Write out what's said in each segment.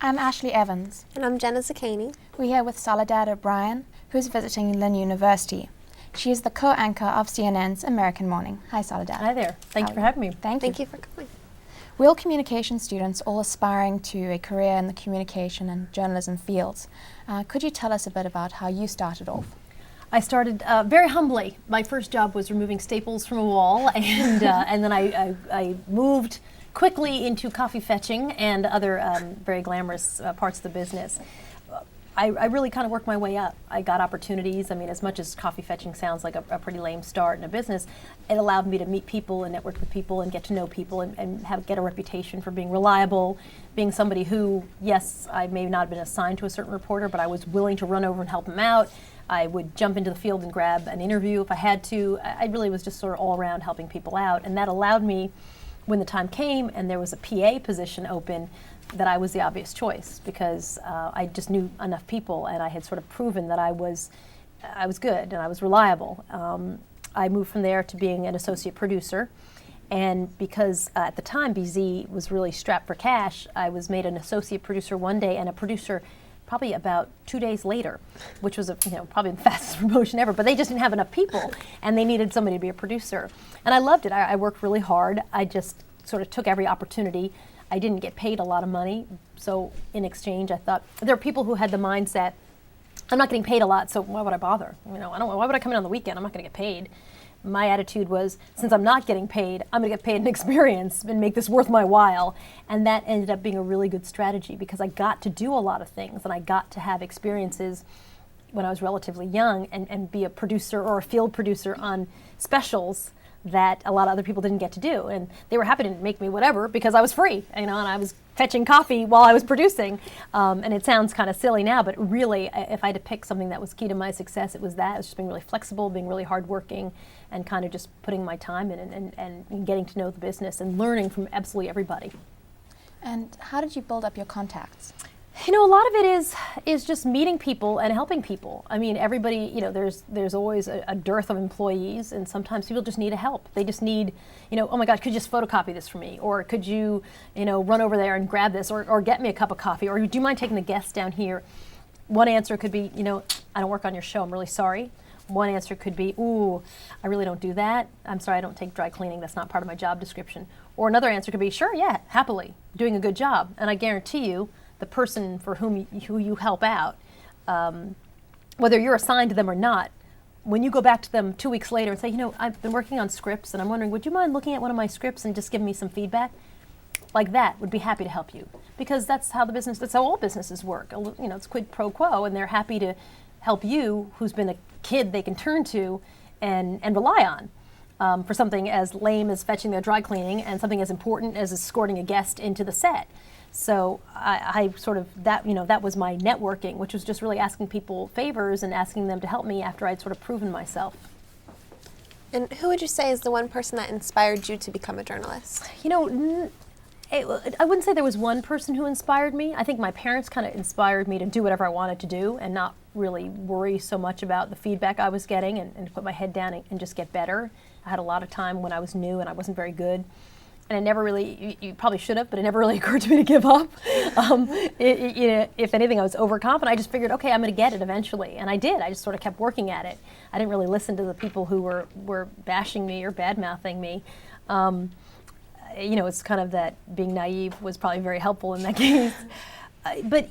I'm Ashley Evans. And I'm Jenna Zucchini. We're here with Soledad O'Brien, who's visiting Lynn University. She is the co-anchor of CNN's American Morning. Hi, Soledad. Hi there. Thank you for having me. Thank you for coming. We're all communication students, all aspiring to a career in the communication and journalism fields. Could you tell us a bit about how you started off? I started very humbly. My first job was removing staples from a wall, and then I moved quickly into coffee fetching and other very glamorous parts of the business. I really kind of worked my way up. I got opportunities. I mean, as much as coffee fetching sounds like a pretty lame start in a business, it allowed me to meet people and network with people and get to know people and get a reputation for being reliable, being somebody who, yes, I may not have been assigned to a certain reporter, but I was willing to run over and help him out. I would jump into the field and grab an interview if I had to. I really was just sort of all around helping people out, and that allowed me, when the time came and there was a PA position open, that I was the obvious choice because I just knew enough people and I had sort of proven that I was good and I was reliable. I moved from there to being an associate producer, and because at the time BZ was really strapped for cash, I was made an associate producer one day and a producer probably about 2 days later, which was probably the fastest promotion ever, but they just didn't have enough people and they needed somebody to be a producer. And I loved it. I worked really hard. I just sort of took every opportunity. I didn't get paid a lot of money, so in exchange I thought, there are people who had the mindset, I'm not getting paid a lot, so why would I bother? Why would I come in on the weekend? I'm not gonna get paid. My attitude was, since I'm not getting paid, I'm gonna get paid in experience and make this worth my while. And that ended up being a really good strategy because I got to do a lot of things and I got to have experiences when I was relatively young and be a producer or a field producer on specials that a lot of other people didn't get to do. And they were happy to make me whatever because I was free, and I was fetching coffee while I was producing. And it sounds kind of silly now, but really, if I had to pick something that was key to my success, it was that. It was just being really flexible, being really hardworking, and kind of just putting my time in and getting to know the business and learning from absolutely everybody. And how did you build up your contacts? A lot of it is just meeting people and helping people. I mean, everybody, there's always a dearth of employees, and sometimes people just need help. They just need, oh my God, could you just photocopy this for me? Or could you, run over there and grab this, or get me a cup of coffee? Or do you mind taking the guests down here? One answer could be, I don't work on your show, I'm really sorry. One answer could be, ooh, I really don't do that. I'm sorry, I don't take dry cleaning. That's not part of my job description. Or another answer could be, sure, yeah, happily, doing a good job. And I guarantee you, the person for who you help out, whether you're assigned to them or not, when you go back to them 2 weeks later and say, I've been working on scripts and I'm wondering, would you mind looking at one of my scripts and just giving me some feedback? Like that, would be happy to help you. Because that's how all businesses work. It's quid pro quo, and they're happy to help you, who's been a kid they can turn to and rely on for something as lame as fetching their dry cleaning and something as important as escorting a guest into the set. So I sort of, that was my networking, which was just really asking people favors and asking them to help me after I'd sort of proven myself. And who would you say is the one person that inspired you to become a journalist? I wouldn't say there was one person who inspired me. I think my parents kind of inspired me to do whatever I wanted to do and not really worry so much about the feedback I was getting and put my head down and just get better. I had a lot of time when I was new and I wasn't very good. And I never really, you probably should have, but it never really occurred to me to give up. If anything, I was overconfident. I just figured, okay, I'm going to get it eventually. And I did. I just sort of kept working at it. I didn't really listen to the people who were bashing me or bad-mouthing me. It's kind of that being naive was probably very helpful in that case. But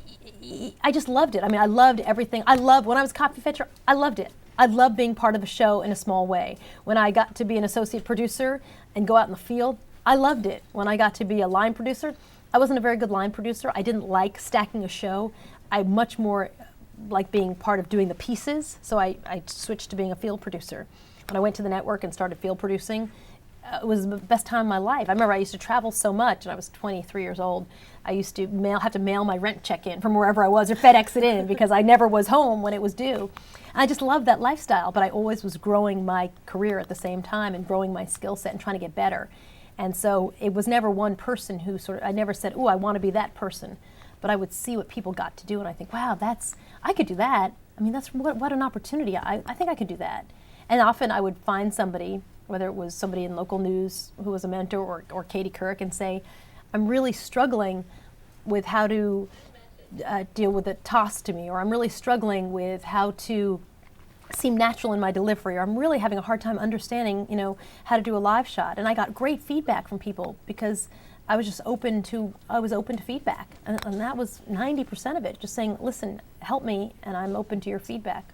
I just loved it. I mean, I loved everything. When I was coffee fetcher, I loved it. I loved being part of a show in a small way. When I got to be an associate producer and go out in the field, I loved it. When I got to be a line producer, I wasn't a very good line producer. I didn't like stacking a show. I much more like being part of doing the pieces, so I switched to being a field producer. When I went to the network and started field producing, it was the best time of my life. I remember I used to travel so much, and I was 23 years old. I used to have to mail my rent check in from wherever I was or FedEx it in because I never was home when it was due. And I just loved that lifestyle, but I always was growing my career at the same time and growing my skill set and trying to get better. And so it was never one person who I never said, oh, I want to be that person. But I would see what people got to do, and I think, wow, I could do that. I mean, that's what an opportunity. I think I could do that. And often I would find somebody, whether it was somebody in local news who was a mentor or Katie Couric, and say, I'm really struggling with how to deal with it tossed to me, or I'm really struggling with how to seem natural in my delivery, or I'm really having a hard time understanding, how to do a live shot. And I got great feedback from people because I was open to feedback, and that was 90% of it. Just saying, listen, help me, and I'm open to your feedback.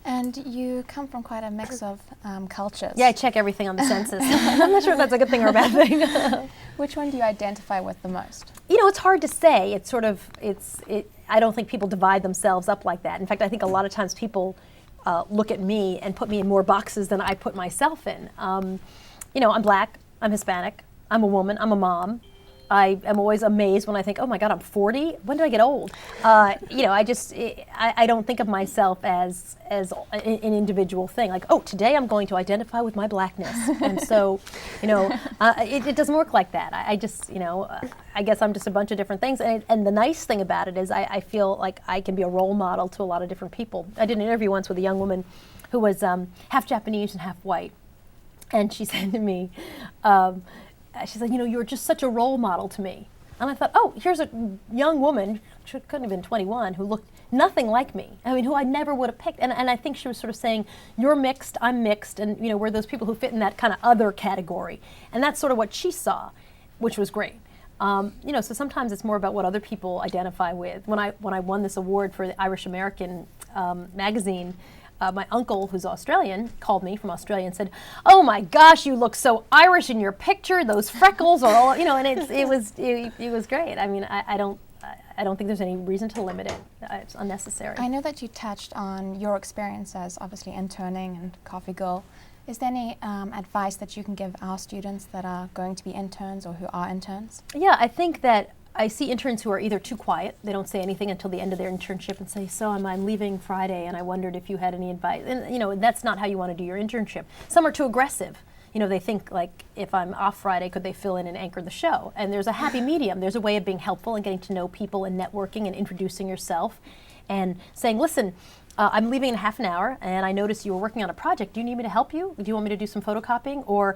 And you come from quite a mix of cultures. Yeah, I check everything on the census. I'm not sure if that's a good thing or a bad thing. Which one do you identify with the most? It's hard to say. It's sort of, I don't think people divide themselves up like that. In fact, I think a lot of times people look at me and put me in more boxes than I put myself in. I'm Black, I'm Hispanic, I'm a woman, I'm a mom. I am always amazed when I think, oh my God, I'm 40? When did I get old? I don't think of myself as an individual thing. Like, oh, today I'm going to identify with my Blackness. And so, it doesn't work like that. I guess I'm just a bunch of different things. And the nice thing about it is I feel like I can be a role model to a lot of different people. I did an interview once with a young woman who was half Japanese and half white. And she said to me, she said, you're just such a role model to me. And I thought, oh, here's a young woman, she couldn't have been 21, who looked nothing like me. I mean, who I never would have picked. And I think she was sort of saying, you're mixed, I'm mixed, and we're those people who fit in that kind of other category. And that's sort of what she saw, which was great. So sometimes it's more about what other people identify with. When I won this award for the Irish American magazine, my uncle, who's Australian, called me from Australia and said, "Oh my gosh, you look so Irish in your picture. Those freckles are all," and it was great. I mean, I don't think there's any reason to limit it. It's unnecessary. I know that you touched on your experience as obviously interning and coffee girl. Is there any advice that you can give our students that are going to be interns or who are interns? Yeah, I think that I see interns who are either too quiet, they don't say anything until the end of their internship and say, so I'm leaving Friday and I wondered if you had any advice. And that's not how you want to do your internship. Some are too aggressive. They think like, if I'm off Friday, could they fill in and anchor the show? And there's a happy medium. There's a way of being helpful and getting to know people and networking and introducing yourself and saying, listen, I'm leaving in half an hour and I noticed you were working on a project. Do you need me to help you? Do you want me to do some photocopying? Or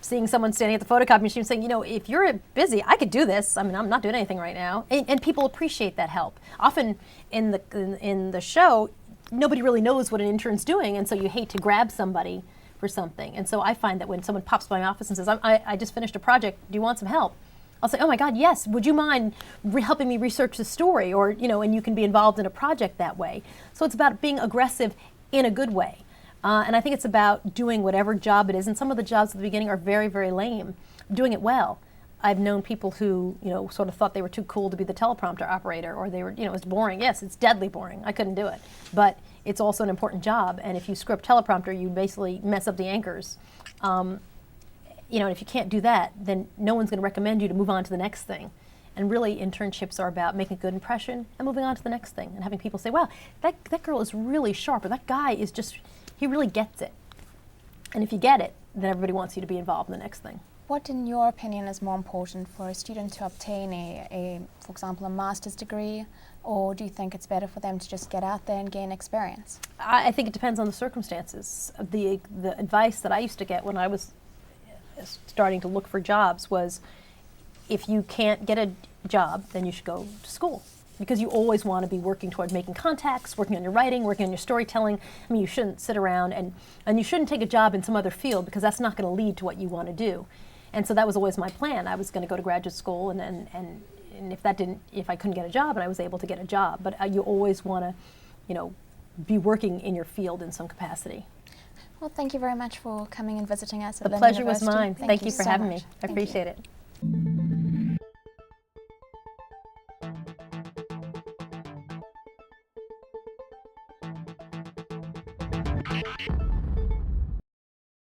seeing someone standing at the photocopy machine saying, if you're busy, I could do this. I mean, I'm not doing anything right now. And people appreciate that help. Often in the show, nobody really knows what an intern's doing, and so you hate to grab somebody for something. And so I find that when someone pops by my office and says, I just finished a project, do you want some help? I'll say, oh my God, yes, would you mind helping me research the story? Or, and you can be involved in a project that way. So it's about being aggressive in a good way. And I think it's about doing whatever job it is. And some of the jobs at the beginning are very, very lame. Doing it well. I've known people who, sort of thought they were too cool to be the teleprompter operator, or they were, it's boring. Yes, it's deadly boring. I couldn't do it. But it's also an important job. And if you screw up teleprompter, you basically mess up the anchors. And if you can't do that, then no one's going to recommend you to move on to the next thing. And really, internships are about making a good impression and moving on to the next thing. And having people say, wow, that girl is really sharp, or that guy is just, he really gets it. And if you get it, then everybody wants you to be involved in the next thing. What, in your opinion, is more important for a student to obtain for example, a master's degree, or do you think it's better for them to just get out there and gain experience? I think it depends on the circumstances. The advice that I used to get when I was starting to look for jobs was, if you can't get a job, then you should go to school. Because you always want to be working toward making contacts, working on your writing, working on your storytelling. I mean, you shouldn't sit around and you shouldn't take a job in some other field, because that's not going to lead to what you want to do. And so that was always my plan. I was going to go to graduate school, and if I couldn't get a job, and I was able to get a job. But you always want to, be working in your field in some capacity. Well, thank you very much for coming and visiting us at Lynn University. The pleasure was mine. Thank you for so having much. me. I Thank you. appreciate it.